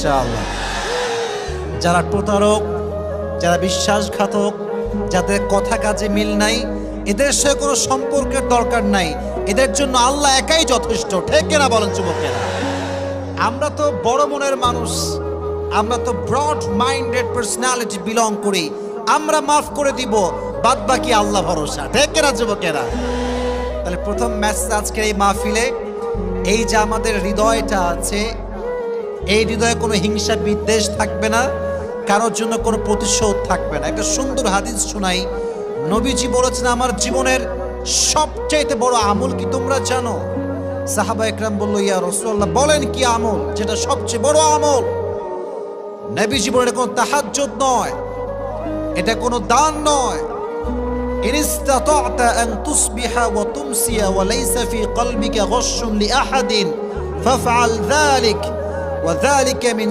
ইনশাআল্লাহ। যারা প্রতারক, যারা বিশ্বাসঘাতক, যাদের কথা কাজে মিল নাই, এদের সাথে কোনো সম্পর্কের দরকার নাই, এদের জন্য আল্লাহ একাই যথেষ্ট। ঠিক কিনা বলেন যুবকেরা? আমরা তো বড় মনের মানুষ, আমরা তো ব্রড মাইন্ডেড পার্সোনালিটি বিলং করি, আমরা মাফ করে দিব, বাদ বাকি আল্লাহ ভরসা। ঠিক কিনা যুবকেরা? তাহলে প্রথম মেসেজ আজকের এই মাহফিলে, এই যে আমাদের হৃদয়টা আছে, এই হৃদয়ে কোনো হিংসা বিদ্বেষ থাকবে না, কারোর জন্য কোনো প্রতিশোধ থাকবে না। একটা সুন্দর হাদিস শোনাই। নবীজি বলেছেন, আমার জীবনের সবচেয়ে বড় আমল কি তোমরা জানো? সাহাবা একরাম বলল, ইয়া রাসূলুল্লাহ, বলেন কি আমল যেটা সবচেয়ে বড় আমল? নবীজি বলেন, এটা কোনো তাহাজ্জুদ নয়, এটা কোনো দান নয়। ইন ইসতাতা'তা আন তুসবিহা ওয়া তুমসিয়া ওয়া লাইসা ফি কলবিকা গাশশুন লিআহাদিন ফাফআল যালিক ওয়া যালিকা মিন